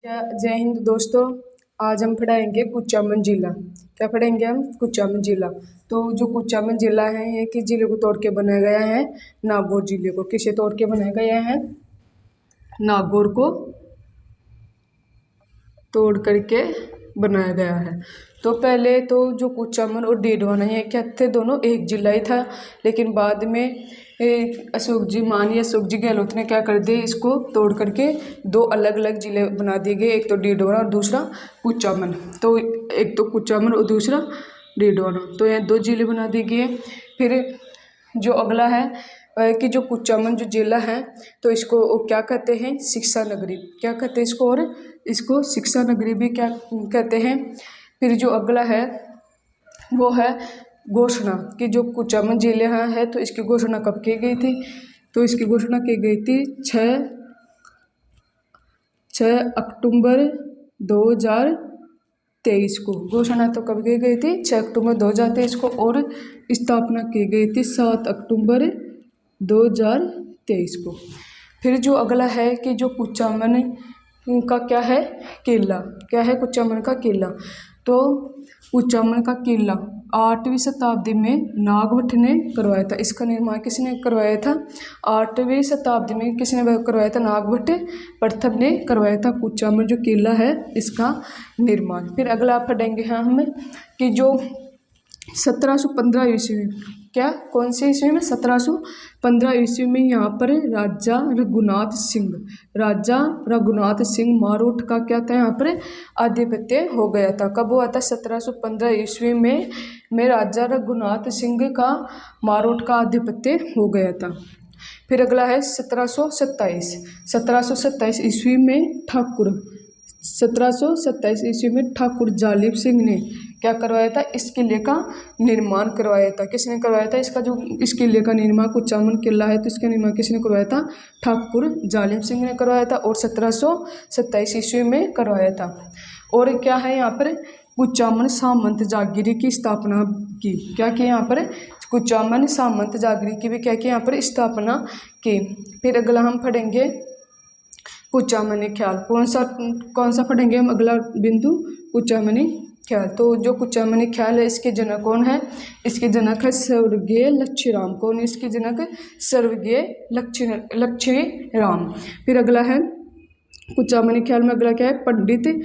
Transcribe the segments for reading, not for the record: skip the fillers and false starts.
जय हिंद दोस्तों। आज हम पढ़ाएंगे कुचामन जिला। क्या पढ़ेंगे हम? कुचामन जिला। तो जो कुचामन जिला है ये किस जिले को तोड़ के बनाया गया है? नागौर जिले को। किसे तोड़ के बनाया गया है? नागौर को तोड़ करके बनाया गया है। तो पहले तो जो कुचामन और डीडवाना ये क्या थे? दोनों एक जिला ही था। लेकिन बाद में अशोक जी अशोक जी गहलोत ने क्या कर दिया, इसको तोड़ करके दो अलग अलग जिले बना दिए गए। एक तो डीडवाना और दूसरा कुचामन। तो एक तो कुचामन और दूसरा डीडवाना, तो ये दो जिले बना दिए गए। फिर जो अगला है कि जो कुचामन जो जिला है तो इसको वो क्या कहते हैं? शिक्षा नगरी। क्या कहते हैं इसको? और इसको शिक्षा नगरी भी क्या कहते हैं। फिर जो अगला है वो है घोषणा, कि जो कुचामन जिला है तो इसकी घोषणा कब की गई थी? तो इसकी घोषणा की गई थी 6 अक्टूबर 2023 को। घोषणा तो कब की गई थी? 6 अक्टूबर 2023 को। और स्थापना की गई थी 7 अक्टूबर 2023 को। फिर जो अगला है कि जो कुचामन का क्या है? किला। क्या है कुचामन का किला? तो कुचामन का किला 8वीं शताब्दी में नागभट्ट ने करवाया था। इसका निर्माण किसने करवाया था? 8वीं शताब्दी में किसने करवाया था? नागभट्ट प्रथम ने करवाया था कुचामन जो किला है इसका निर्माण। फिर अगला पढ़ेंगे हम कि जो 1715 ईस्वी में, क्या कौन से ईस्वी में? 1715 ईस्वी में यहाँ पर राजा रघुनाथ सिंह मारोठ का क्या था? यहाँ पर आधिपत्य हो गया था। कब हुआ था? 1715 ईस्वी में राजा रघुनाथ सिंह का मारोठ का आधिपत्य हो गया था। फिर अगला है 1727 ईस्वी में 1727 ईस्वी में ठाकुर जालिब सिंह ने क्या करवाया था? इस किले का निर्माण करवाया था। किसने करवाया था? इस किले का निर्माण, कुचामन किला है तो इसका निर्माण किसने करवाया था? ठाकुर जालिब सिंह ने करवाया था और 1727 ईस्वी में करवाया था। और क्या है यहाँ पर? कुचामन सामंत जागीरी की स्थापना की। क्या की यहाँ पर? कुचामन सामंत जागीरी की भी क्या की यहाँ पर? स्थापना की। फिर अगला हम पढ़ेंगे कुचामनी ख्याल। कौन सा पढ़ेंगे हम? अगला बिंदु कुचामनी ख्याल। तो जो कुचामनी ख्याल है इसके जनक कौन है? इसके जनक है स्वर्गीय लक्ष्मीराम। कौन है इसके जनक? स्वर्गीय लक्ष्मीराम। फिर अगला है कुचामनी ख्याल में अगला क्या है? पंडित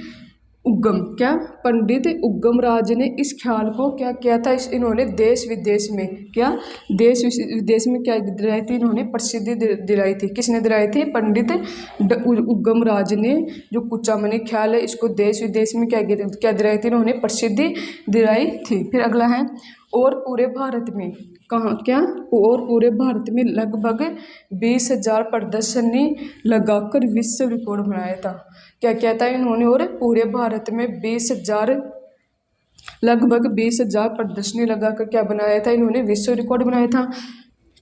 उग्गम। क्या? पंडित उग्गम राज ने इस ख्याल को क्या किया था? इन्होंने देश विदेश में क्या देश विदेश में क्या दिलाई थी? इन्होंने प्रसिद्धि दिलाई थी। किसने दिलाई थी? पंडित उग्गम राज ने जो कुचामनी ख्याल है इसको देश विदेश में क्या दिलाई थी? इन्होंने प्रसिद्धि दिलाई थी। फिर अगला है और पूरे भारत में कहाँ क्या? और पूरे भारत में लगभग 20,000 प्रदर्शनी लगाकर विश्व रिकॉर्ड बनाया था। क्या क्या था इन्होंने? और पूरे भारत में लगभग 20,000 प्रदर्शनी लगाकर क्या बनाया था? इन्होंने विश्व रिकॉर्ड बनाया था।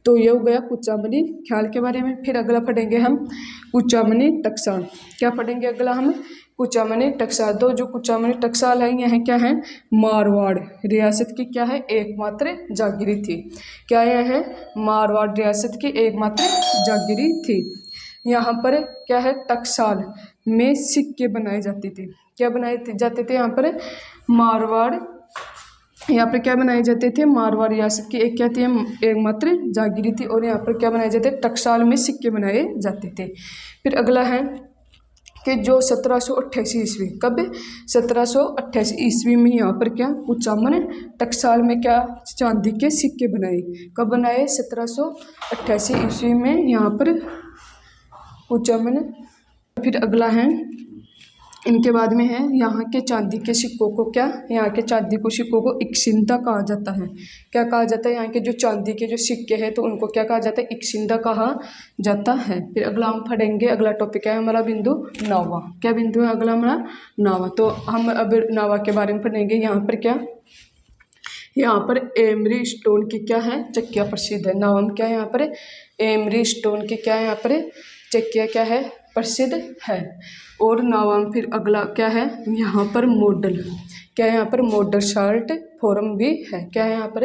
तो ये हो गया कुचामनी ख्याल के बारे में। फिर अगला पढ़ेंगे हम कुचामनी टकसाल। क्या पढ़ेंगे अगला हम? कुचामनी टकसाल। तो जो कुचामनी टकसाल है यह क्या है? मारवाड़ रियासत की क्या है? एकमात्र जागीरी थी। क्या यह है? मारवाड़ रियासत की एकमात्र जागीरी थी। यहाँ पर क्या है? टकसाल में सिक्के बनाए जाते थे। क्या बनाए जाते थे यहाँ पर? मारवाड़ यहाँ पर क्या बनाए जाते थे? मारवाड़ रियासत की एक क्या थी? एकमात्र जागीरी थी। और यहाँ पर क्या बनाए जाते? टकसाल में सिक्के बनाए जाते थे। फिर अगला है कि जो 1788 ईस्वी, कब? 1788 ईस्वी में यहाँ पर क्या? कुचामन टकसाल में क्या? चांदी के सिक्के बनाए। कब बनाए? 1788 ईस्वी में यहाँ पर कुचामन। फिर अगला है इनके बाद में है यहाँ के चांदी के सिक्कों को क्या? यहाँ के चांदी के सिक्कों को इक्सिंता कहा जाता है। क्या कहा जाता है? यहाँ के जो चांदी के जो सिक्के हैं तो उनको क्या कहा जाता है? इक्सिंता कहा जाता है। फिर अगला हम पढ़ेंगे, अगला टॉपिक है हमारा बिंदु नावा। क्या बिंदु है अगला हमारा? नावा। तो हम अब नावा के बारे में पढ़ेंगे। यहाँ पर क्या? यहाँ पर एमरी स्टोन की क्या है? चक्किया प्रसिद्ध है। नावा में क्या है? यहाँ पर एमरी स्टोन की क्या है? यहाँ पर चक्किया क्या है? प्रसिद्ध है। और नावाम फिर अगला क्या है? यहाँ पर मॉडल। क्या है? यहाँ पर मॉडल साल्ट फॉरम भी है। क्या है यहाँ पर?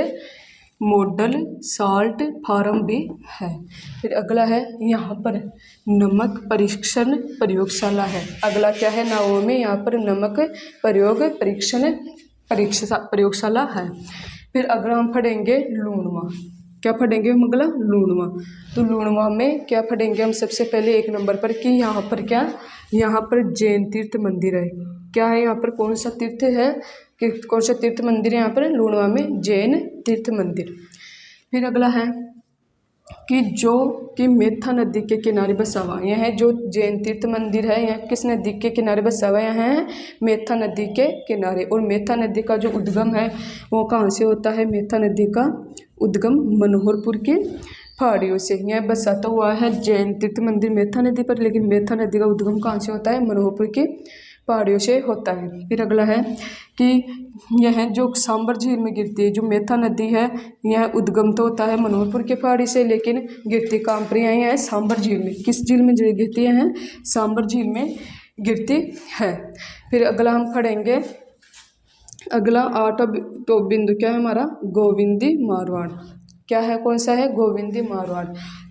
मॉडल साल्ट फार्म भी है। फिर अगला है यहाँ पर नमक परीक्षण प्रयोगशाला है। अगला क्या है नावों में, यहाँ पर नमक परीक्षण प्रयोगशाला है। फिर अगला हम पढ़ेंगे लूणवा। क्या पढ़ेंगे हम अगला? लूणवा। तो लूणवा में क्या पढ़ेंगे हम सबसे पहले 1 नंबर पर कि यहाँ पर क्या, यहाँ पर जैन तीर्थ मंदिर है। क्या है यहाँ पर, कौन सा तीर्थ है कि कौन सा तीर्थ मंदिर है यहाँ पर लूणवा में? जैन तीर्थ मंदिर। फिर अगला है कि मेथा नदी के किनारे बसा हुआ। यह है जो जैन तीर्थ मंदिर है, यह किस नदी के किनारे बसा हुआ है? यह है मेथा नदी के किनारे। और मेथा नदी का जो उद्गम है वो कहाँ से होता है? मेथा नदी का उद्गम मनोहरपुर के पहाड़ियों से। यह बसाता हुआ है जैन तीर्थ मंदिर मेथा नदी पर, लेकिन मेथा नदी का उद्गम कहाँ से होता है? मनोहरपुर के पहाड़ियों से होता है। फिर अगला है कि यह जो सांबर झील में गिरती है, जो मेथा नदी है, यह उद्गम तो होता है मनोहरपुर के पहाड़ी से, लेकिन गिरती कहाँ पर है? सांबर झील में। किस झील में गिरती है? सांबर झील में गिरती है। फिर अगला हम पढ़ेंगे, अगला 8 तो बिंदु क्या है हमारा? गोविंदी मारवाड़। क्या है, कौन सा है? गोविंदी मारवाड़।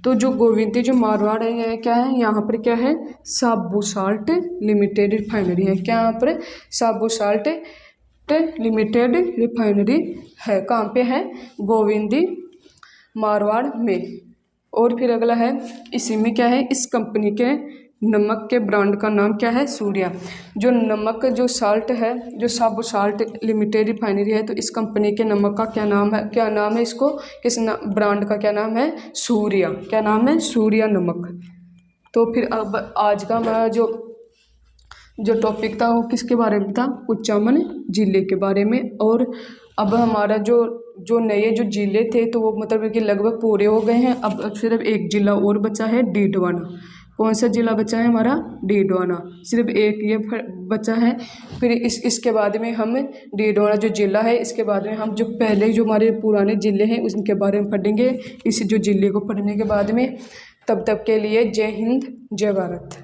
तो जो गोविंदी जो मारवाड़ है यह क्या है? यहाँ पर क्या है? साबू साल्ट लिमिटेड रिफाइनरी है। क्या यहाँ पर? साबू साल्ट लिमिटेड रिफाइनरी है। कहाँ पे है? गोविंदी मारवाड़ में। और फिर अगला है इसी में क्या है? इस कंपनी के नमक के ब्रांड का नाम क्या है? सूर्या। जो नमक जो साल्ट है, जो साबू साल्ट लिमिटेड रिफाइनरी है, तो इस कंपनी के नमक का क्या नाम है? क्या नाम है इसको? ब्रांड का क्या नाम है? सूर्या। क्या नाम है? सूर्या नमक। तो फिर अब आज का हमारा जो टॉपिक था वो किसके बारे में था? कुचामन जिले के बारे में। और अब हमारा जो नए जो जिले थे तो वो मतलब कि लगभग पूरे हो गए हैं। अब सिर्फ एक जिला और बचा है, डीडवाना। कौन सा जिला बचा है हमारा? डीडवाना। सिर्फ एक ये बचा है। फिर इसके बाद में हम डीडवाना जो जिला है, इसके बाद में हम जो पहले जो हमारे पुराने जिले हैं उनके बारे में पढ़ेंगे। इस जो जिले को पढ़ने के बाद में तब तक के लिए जय हिंद जय भारत।